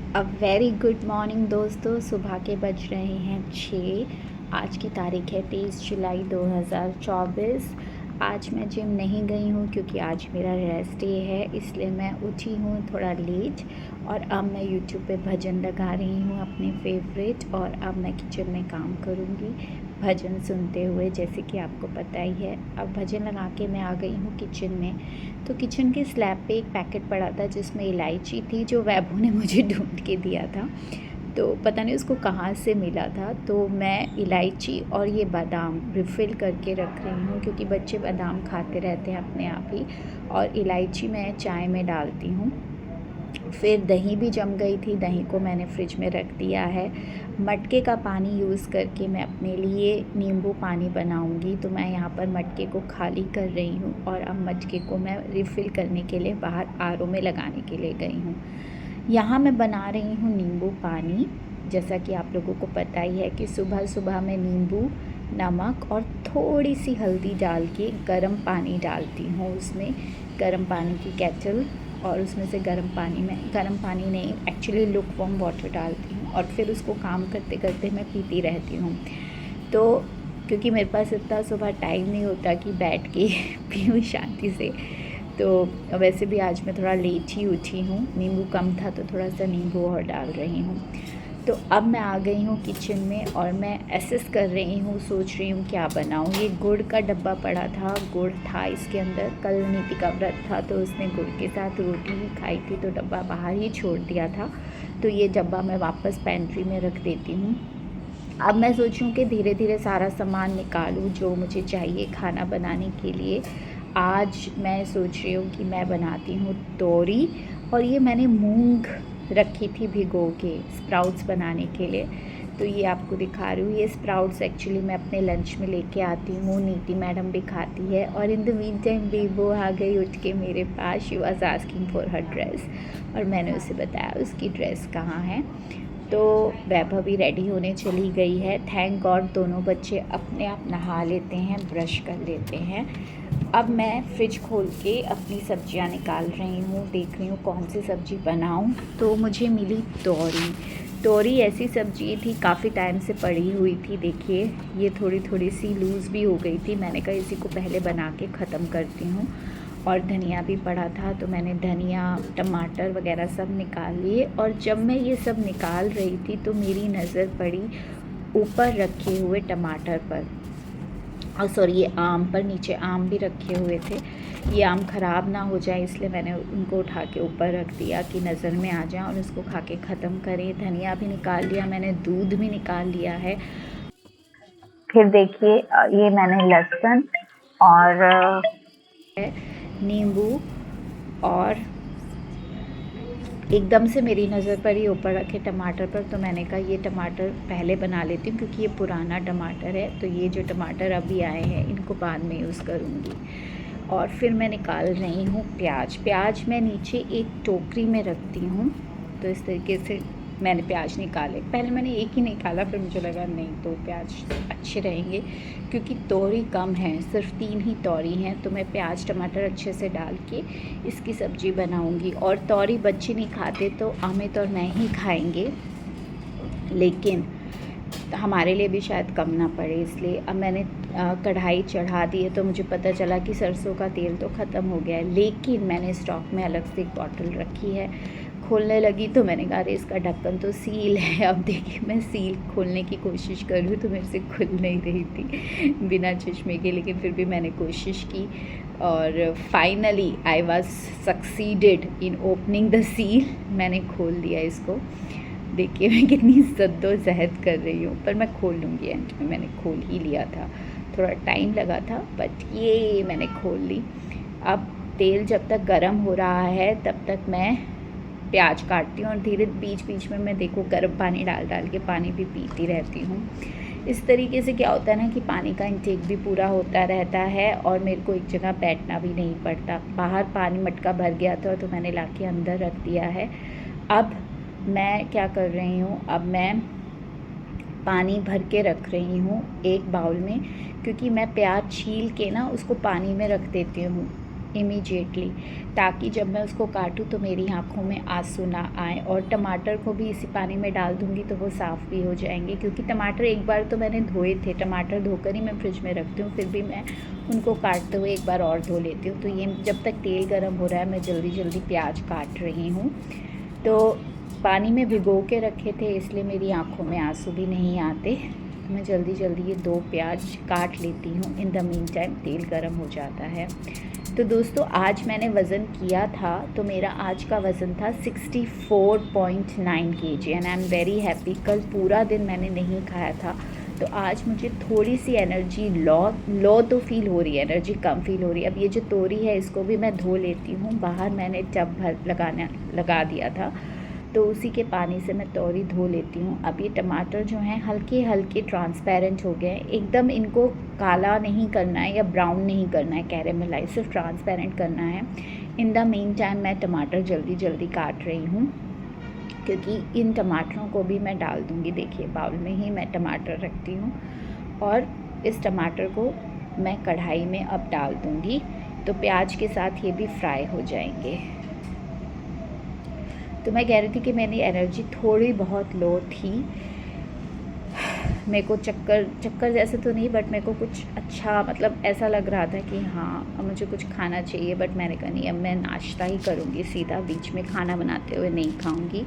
A very good morning दोस्तों। सुबह के बज रहे हैं 6। आज की तारीख है 23 जुलाई 2024। आज मैं जिम नहीं गई हूँ क्योंकि आज मेरा रेस्ट डे है, इसलिए मैं उठी हूँ थोड़ा लेट। और अब मैं यूट्यूब पे भजन लगा रही हूँ अपने फेवरेट, और अब मैं किचन में काम करूँगी भजन सुनते हुए, जैसे कि आपको पता ही है। अब भजन लगा के मैं आ गई हूँ किचन में। तो किचन के स्लैब पे एक पैकेट पड़ा था जिसमें इलायची थी, जो वैभव ने मुझे ढूंढ के दिया था। तो पता नहीं उसको कहाँ से मिला था। तो मैं इलायची और ये बादाम रिफ़िल करके रख रही हूँ, क्योंकि बच्चे बादाम खाते रहते हैं अपने आप ही। और इलायची मैं चाय में डालती हूँ। फिर दही भी जम गई थी, दही को मैंने फ्रिज में रख दिया है। मटके का पानी यूज़ करके मैं अपने लिए नींबू पानी बनाऊंगी। तो मैं यहाँ पर मटके को खाली कर रही हूँ, और अब मटके को मैं रिफ़िल करने के लिए बाहर आरओ में लगाने के लिए गई हूँ। यहाँ मैं बना रही हूँ नींबू पानी। जैसा कि आप लोगों को पता ही है कि सुबह सुबह मैं नींबू, नमक और थोड़ी सी हल्दी डाल के गर्म पानी डालती हूँ उसमें। गर्म पानी की केटल, और उसमें से गर्म पानी नहीं, एक्चुअली लुकवार्म वाटर डालती हूँ, और फिर उसको काम करते करते मैं पीती रहती हूँ। तो क्योंकि मेरे पास इतना सुबह टाइम नहीं होता कि बैठ के पीऊँ शांति से, तो वैसे भी आज मैं थोड़ा लेट ही उठी हूँ। नींबू कम था तो थोड़ा सा नींबू और डाल रही हूँ। तो अब मैं आ गई हूँ किचन में, और मैं एसेस कर रही हूँ, सोच रही हूँ क्या बनाऊँ। ये गुड़ का डब्बा पड़ा था, गुड़ था इसके अंदर। कल नीति का व्रत था तो उसने गुड़ के साथ रोटी ही खाई थी, तो डब्बा बाहर ही छोड़ दिया था। तो ये डब्बा मैं वापस पेंट्री में रख देती हूँ। अब मैं सोचूं कि धीरे धीरे सारा सामान निकालूं जो मुझे चाहिए खाना बनाने के लिए। आज मैं सोच रही हूँ कि मैं बनाती हूँ तोरी, और ये मैंने मूंग रखी थी भिगो के स्प्राउट्स बनाने के लिए। तो ये आपको दिखा रही हूँ। ये स्प्राउट्स एक्चुअली मैं अपने लंच में लेके आती हूँ, नीति मैडम भी खाती है। और in the meantime Bebo आ गई उठ के मेरे पास। She was asking for her dress, और मैंने उसे बताया उसकी ड्रेस कहाँ है। तो वैभव भी रेडी होने चली गई है। थैंक गॉड दोनों बच्चे अपने आप नहा लेते हैं, ब्रश कर लेते हैं। अब मैं फ्रिज खोल के अपनी सब्जियां निकाल रही हूँ, देख रही हूँ कौन सी सब्ज़ी बनाऊँ। तो मुझे मिली तोरी। तोरी ऐसी सब्ज़ी थी, काफ़ी टाइम से पड़ी हुई थी। देखिए ये थोड़ी थोड़ी सी लूज़ भी हो गई थी। मैंने कहा इसी को पहले बना के ख़त्म करती हूँ। और धनिया भी पड़ा था, तो मैंने धनिया, टमाटर वगैरह सब निकाल लिए। और जब मैं ये सब निकाल रही थी तो मेरी नज़र पड़ी ऊपर रखे हुए टमाटर पर, और सॉरी ये आम पर। नीचे आम भी रखे हुए थे, ये आम ख़राब ना हो जाए इसलिए मैंने उनको उठा के ऊपर रख दिया कि नज़र में आ जाए और उसको खा के ख़त्म करें। धनिया भी निकाल लिया मैंने, दूध भी निकाल लिया है। फिर देखिए ये मैंने लहसुन और नींबू, और एकदम से मेरी नज़र पड़ी ऊपर रखे टमाटर पर। तो मैंने कहा ये टमाटर पहले बना लेती हूँ, क्योंकि ये पुराना टमाटर है। तो ये जो टमाटर अभी आए हैं इनको बाद में यूज़ करूँगी। और फिर मैं निकाल रही हूँ प्याज मैं नीचे एक टोकरी में रखती हूँ। तो इस तरीके से मैंने प्याज निकाले। पहले मैंने एक ही निकाला, फिर मुझे लगा नहीं तो प्याज अच्छे रहेंगे, क्योंकि तोरी कम है, सिर्फ 3 ही तोरी हैं। तो मैं प्याज टमाटर अच्छे से डाल के इसकी सब्ज़ी बनाऊंगी। और तोरी बच्चे नहीं खाते तो अमित और मैं ही खाएंगे, लेकिन हमारे लिए भी शायद कम ना पड़े, इसलिए अब मैंने कढ़ाई चढ़ा दी है। तो मुझे पता चला कि सरसों का तेल तो ख़त्म हो गया है, लेकिन मैंने स्टॉक में अलग से एक बॉटल रखी है। खोलने लगी तो मैंने कहा अरे इसका ढक्कन तो सील है। अब देखिए मैं सील खोलने की कोशिश कर रही हूँ तो मेरे से खुल नहीं रही थी बिना चश्मे के, लेकिन फिर भी मैंने कोशिश की, और finally I was succeeded in opening the seal. मैंने खोल दिया इसको। देखिए मैं कितनी जद्दोजहद कर रही हूँ, पर मैं खोल लूँगी। एंड में मैंने खोल ही लिया था, थोड़ा टाइम लगा था बट ये मैंने खोल ली। अब तेल जब तक गर्म हो रहा है तब तक मैं प्याज काटती हूँ, और धीरे बीच बीच में मैं देखो गर्म पानी डाल डाल के पानी भी पीती रहती हूँ। इस तरीके से क्या होता है ना कि पानी का इंटेक भी पूरा होता रहता है, और मेरे को एक जगह बैठना भी नहीं पड़ता। बाहर पानी मटका भर गया था तो मैंने ला के अंदर रख दिया है। अब मैं क्या कर रही हूँ, अब मैं पानी भर के रख रही हूँ एक बाउल में, क्योंकि मैं प्याज छील के ना उसको पानी में रख देती हूँ। इमीडिएटली, ताकि जब मैं उसको काटूँ तो मेरी आँखों में आंसू ना आए। और टमाटर को भी इसी पानी में डाल दूँगी तो वो साफ़ भी हो जाएंगे, क्योंकि टमाटर एक बार तो मैंने धोए थे, टमाटर धोकर ही मैं फ्रिज में रखती हूँ, फिर भी मैं उनको काटते हुए एक बार और धो लेती हूँ। तो ये जब तक तेल गर्म हो रहा है मैं जल्दी जल्दी प्याज काट रही हूँ। तो पानी में भिगो के रखे थे इसलिए मेरी आँखों में आंसू भी नहीं आते। तो मैं जल्दी जल्दी ये 2 प्याज काट लेती हूँ। इन द मीन टाइम तेल गर्म हो जाता है। तो दोस्तों आज मैंने वज़न किया था, तो मेरा आज का वज़न था 64.9 kg and I am very happy. कल पूरा दिन मैंने नहीं खाया था, तो आज मुझे थोड़ी सी एनर्जी लो तो फील हो रही है, एनर्जी कम फील हो रही है। अब ये जो तोरी है इसको भी मैं धो लेती हूँ। बाहर मैंने टब भर लगा दिया था, तो उसी के पानी से मैं तोरी धो लेती हूँ। अब ये टमाटर जो हैं हल्के हल्के ट्रांसपेरेंट हो गए हैं, एकदम इनको काला नहीं करना है या ब्राउन नहीं करना है, कैरेमलाइज, सिर्फ ट्रांसपेरेंट करना है। इन द मीन टाइम मैं टमाटर जल्दी जल्दी काट रही हूँ, क्योंकि इन टमाटरों को भी मैं डाल दूँगी। देखिए बाउल में ही मैं टमाटर रखती हूँ और इस टमाटर को मैं कढ़ाई में अब डाल दूँगी, तो प्याज के साथ ये भी फ्राई हो जाएंगे। तो मैं कह रही थी कि मेरी एनर्जी थोड़ी बहुत लो थी, मेरे को चक्कर जैसे तो नहीं, बट मेरे को कुछ अच्छा मतलब ऐसा लग रहा था कि हाँ अब मुझे कुछ खाना चाहिए। बट मैंने कहा नहीं, अब मैं नाश्ता ही करूँगी सीधा, बीच में खाना बनाते हुए नहीं खाऊँगी।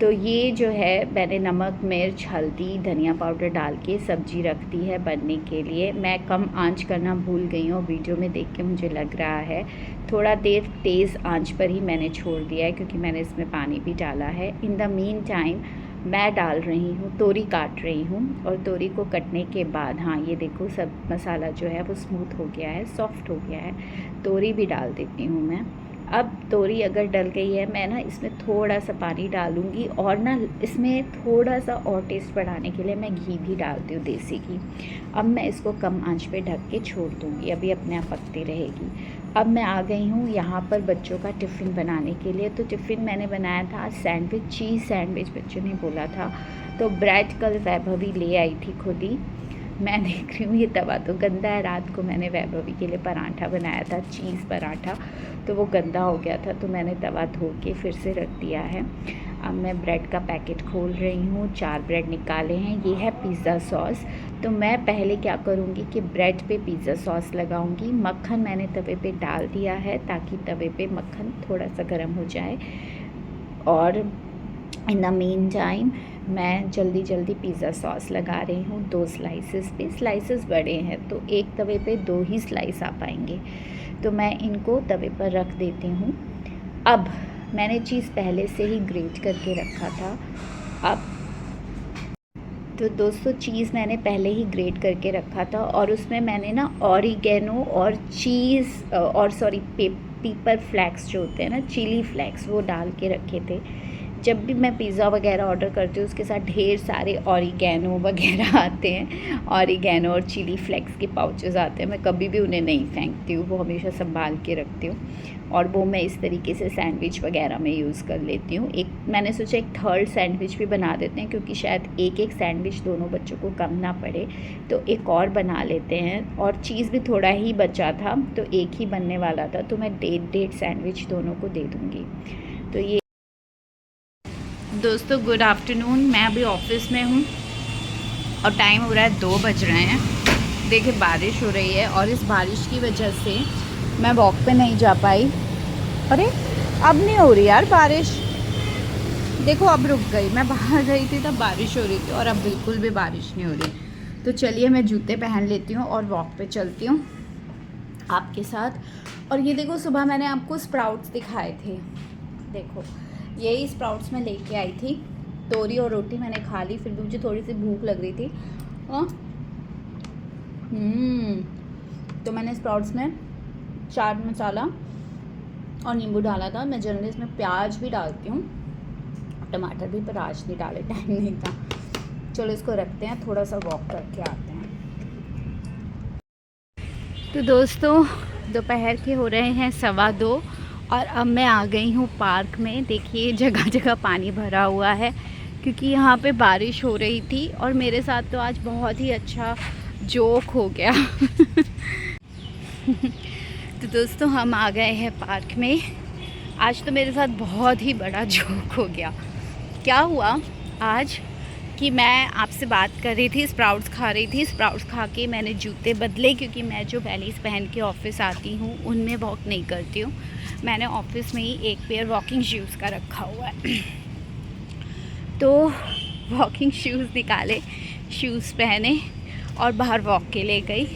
तो ये जो है मैंने नमक, मिर्च, हल्दी, धनिया पाउडर डाल के सब्ज़ी रख दी है बनने के लिए। मैं कम आंच करना भूल गई हूँ, वीडियो में देख के मुझे लग रहा है। थोड़ा देर तेज़ आंच पर ही मैंने छोड़ दिया है, क्योंकि मैंने इसमें पानी भी डाला है। इन द मीन टाइम मैं डाल रही हूँ, तोरी काट रही हूँ। और तोरी को कटने के बाद हाँ ये देखो सब मसाला जो है वो स्मूथ हो गया है, सॉफ्ट हो गया है। तोरी भी डाल देती हूँ मैं। अब तोरी अगर डल गई है, मैं ना इसमें थोड़ा सा पानी डालूँगी, और ना इसमें थोड़ा सा और टेस्ट बढ़ाने के लिए मैं घी भी डालती हूँ, देसी घी। अब मैं इसको कम आंच पे ढक के छोड़ दूँगी, अभी अपने आप पकती रहेगी। अब मैं आ गई हूँ यहाँ पर बच्चों का टिफ़िन बनाने के लिए। तो टिफ़िन मैंने बनाया था सैंडविच, चीज़ सैंडविच बच्चों ने बोला था। तो ब्रेड कल वैभवी ले आई थी खुद ही। मैं देख रही हूँ ये तवा तो गंदा है, रात को मैंने वैभवी के लिए पराठा बनाया था, चीज़ पराठा, तो वो गंदा हो गया था, तो मैंने तवा धो के फिर से रख दिया है। अब मैं ब्रेड का पैकेट खोल रही हूँ, 4 ब्रेड निकाले हैं। ये है पिज़्ज़ा सॉस। तो मैं पहले क्या करूँगी कि ब्रेड पे पिज़्ज़ा सॉस लगाऊँगी। मक्खन मैंने तवे पे डाल दिया है, ताकि तवे पे मक्खन थोड़ा सा गर्म हो जाए। और इन द मीन टाइम मैं जल्दी जल्दी पिज़्ज़ा सॉस लगा रही हूँ 2 स्लाइसेस पे। स्लाइसेस बड़े हैं तो एक तवे पे 2 ही स्लाइस आ पाएंगे, तो मैं इनको तवे पर रख देती हूँ। अब मैंने चीज़ पहले से ही ग्रेट करके रखा था। अब तो दोस्तों चीज़ मैंने पहले ही ग्रेट करके रखा था, और उसमें मैंने ना ऑरिगेनो और चीज़ और पेपर फ्लैक्स जो होते हैं ना, चिली फ्लैक्स, वो डाल के रखे थे। जब भी मैं पिज़्ज़ा वगैरह ऑर्डर करती हूँ उसके साथ ढेर सारे ऑरिगेनो वगैरह आते हैं, ऑरिगेनो और चिली फ्लेक्स के पाउचेस आते हैं। मैं कभी भी उन्हें नहीं फेंकती हूँ, वो हमेशा संभाल के रखती हूँ, और वो मैं इस तरीके से सैंडविच वगैरह में यूज़ कर लेती हूँ। एक मैंने सोचा एक थर्ड सैंडविच भी बना देते हैं, क्योंकि शायद एक सैंडविच दोनों बच्चों को कम ना पड़े, तो एक और बना लेते हैं। और चीज़ भी थोड़ा ही बचा था, तो एक ही बनने वाला था, तो मैं 1.5 सैंडविच दोनों को दे दूँगी। तो ये दोस्तों गुड आफ्टरनून, मैं अभी ऑफिस में हूँ और टाइम हो रहा है 2 बज रहे हैं। देखिए बारिश हो रही है, और इस बारिश की वजह से मैं वॉक पे नहीं जा पाई। अरे अब नहीं हो रही यार बारिश, देखो अब रुक गई। मैं बाहर गई थी तब बारिश हो रही थी, और अब बिल्कुल भी बारिश नहीं हो रही। तो चलिए मैं जूते पहन लेती हूँ और वॉक पे चलती हूँ आपके साथ। और ये देखो सुबह मैंने आपको स्प्राउट्स दिखाए थे, देखो यही स्प्राउट्स मैं लेके आई थी। तोरी और रोटी मैंने खा ली, फिर भी मुझे थोड़ी सी भूख लग रही थी। तो मैंने स्प्राउट्स में चाट मसाला और नींबू डाला था। मैं जनरली इसमें प्याज भी डालती हूँ, टमाटर भी, पर आज नहीं डाले, टाइम नहीं था। चलो इसको रखते हैं, थोड़ा सा वॉक करके आते हैं। तो दोस्तों दोपहर के हो रहे हैं 2:15, और अब मैं आ गई हूँ पार्क में। देखिए जगह जगह पानी भरा हुआ है, क्योंकि यहाँ पे बारिश हो रही थी, और मेरे साथ तो आज बहुत ही अच्छा जोक हो गया। तो दोस्तों हम आ गए हैं पार्क में। आज तो मेरे साथ बहुत ही बड़ा जोक हो गया। क्या हुआ आज कि मैं आपसे बात कर रही थी, स्प्राउट्स खा रही थी। स्प्राउट्स खा के मैंने जूते बदले, क्योंकि मैं जो बैलीज पहन के ऑफिस आती हूँ उनमें वॉक नहीं करती हूँ। मैंने ऑफिस में ही एक पेयर वॉकिंग शूज़ का रखा हुआ है। तो वॉकिंग शूज़ निकाले, शूज़ पहने और बाहर वॉक के लिए गई।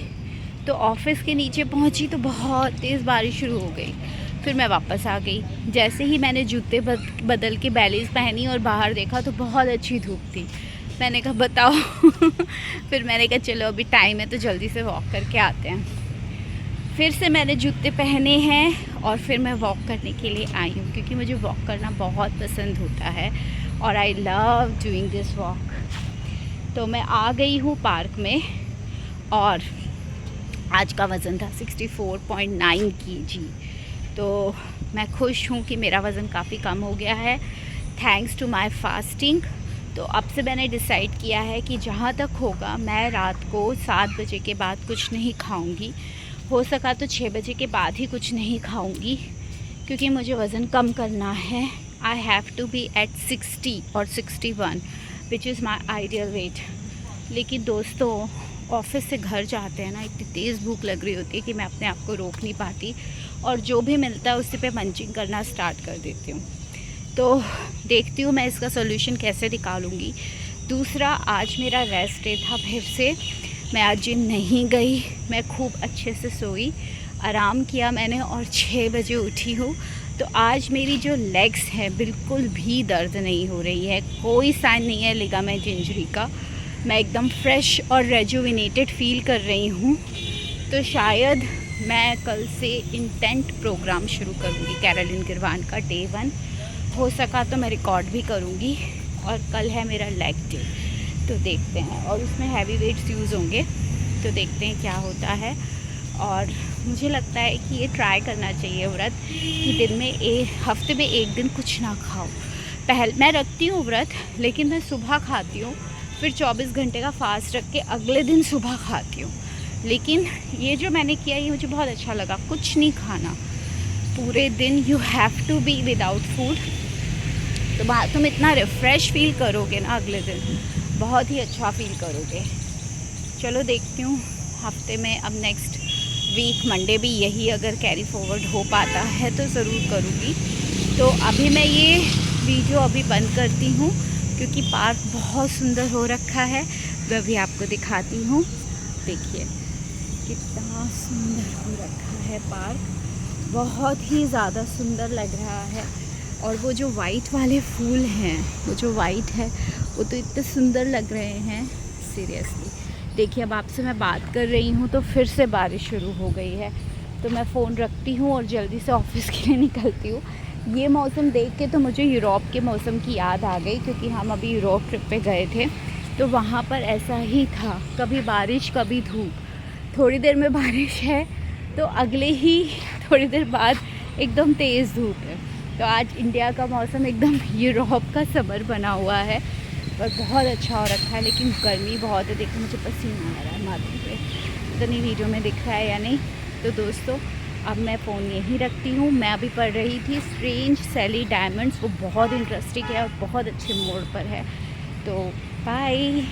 तो ऑफिस के नीचे पहुंची तो बहुत तेज़ बारिश शुरू हो गई। फिर मैं वापस आ गई। जैसे ही मैंने जूते बदल के बैलीज पहनी और बाहर देखा तो बहुत अच्छी धूप थी। मैंने कहा बताओ फिर मैंने कहा चलो अभी टाइम है तो जल्दी से वॉक करके आते हैं। फिर से मैंने जूते पहने हैं और फिर मैं वॉक करने के लिए आई हूँ, क्योंकि मुझे वॉक करना बहुत पसंद होता है और I love doing this walk. तो मैं आ गई हूँ पार्क में और आज का वज़न था 64.9 kg। तो मैं खुश हूँ कि मेरा वज़न काफ़ी कम हो गया है थैंक्स टू माय फास्टिंग। तो अब से मैंने डिसाइड किया है कि जहाँ तक होगा मैं रात को 7 बजे के बाद कुछ नहीं खाऊंगी। हो सका तो 6 बजे के बाद ही कुछ नहीं खाऊंगी, क्योंकि मुझे वज़न कम करना है। I have to be at 60 और 61 which is my ideal weight. लेकिन दोस्तों ऑफिस से घर जाते हैं ना, इतनी तेज़ भूख लग रही होती है कि मैं अपने आप को रोक नहीं पाती और जो भी मिलता है उससे पे मंचिंग करना स्टार्ट कर देती हूँ। तो देखती हूँ मैं इसका सोल्यूशन कैसे निकालूंगी। दूसरा, आज मेरा रेस्ट डे था। फिर से मैं आज जिम नहीं गई। मैं खूब अच्छे से सोई, आराम किया मैंने और 6 बजे उठी हूँ। तो आज मेरी जो लेग्स हैं बिल्कुल भी दर्द नहीं हो रही है, कोई साइन नहीं है लिगामेंट इंजरी का। मैं एकदम फ्रेश और रेजुविनेटेड फील कर रही हूँ। तो शायद मैं कल से इंटेंट प्रोग्राम शुरू करूँगी, कैरोलिन गिरवान का डे 1। हो सका तो मैं रिकॉर्ड भी करूँगी। और कल है मेरा लेग डे, तो देखते हैं। और उसमें हैवी वेट्स यूज़ होंगे, तो देखते हैं क्या होता है। और मुझे लगता है कि ये ट्राई करना चाहिए व्रत, कि दिन में हफ्ते में एक दिन कुछ ना खाओ। मैं रखती हूँ व्रत, लेकिन मैं सुबह खाती हूँ, फिर 24 घंटे का फास्ट रख के अगले दिन सुबह खाती हूँ। लेकिन ये जो मैंने किया ये मुझे बहुत अच्छा लगा। कुछ नहीं खाना पूरे दिन, you have to be without food. तो तुम इतना रिफ़्रेश फील करोगे ना, अगले दिन बहुत ही अच्छा फील करोगे। चलो देखती हूँ हफ्ते में, अब नेक्स्ट वीक मंडे भी यही अगर कैरी फॉरवर्ड हो पाता है तो ज़रूर करूँगी। तो अभी मैं ये वीडियो अभी बंद करती हूँ, क्योंकि पार्क बहुत सुंदर हो रखा है। मैं भी आपको दिखाती हूँ, देखिए कितना सुंदर हो रखा है पार्क, बहुत ही ज़्यादा सुंदर लग रहा है। और वो जो वाइट वाले फूल हैं, वो जो वाइट है वो तो इतने सुंदर लग रहे हैं सीरियसली। देखिए अब आपसे मैं बात कर रही हूँ तो फिर से बारिश शुरू हो गई है। तो मैं फ़ोन रखती हूँ और जल्दी से ऑफिस के लिए निकलती हूँ। ये मौसम देख के तो मुझे यूरोप के मौसम की याद आ गई, क्योंकि हम अभी यूरोप ट्रिप पे गए थे तो वहाँ पर ऐसा ही था, कभी बारिश कभी धूप। थोड़ी देर में बारिश है तो अगले ही थोड़ी देर बाद एकदम तेज़ धूप है। तो आज इंडिया का मौसम एकदम यूरोप का समर बना हुआ है और बहुत अच्छा हो रखा है। लेकिन गर्मी बहुत है, देखो मुझे पसीना आ रहा है माथे पे, पता नहीं वीडियो में दिख रहा है या नहीं। तो दोस्तों अब मैं फ़ोन यहीं रखती हूँ। मैं अभी पढ़ रही थी स्ट्रेंज सैली डायमंड्स, वो बहुत इंटरेस्टिंग है और बहुत अच्छे मोड पर है। तो बाय।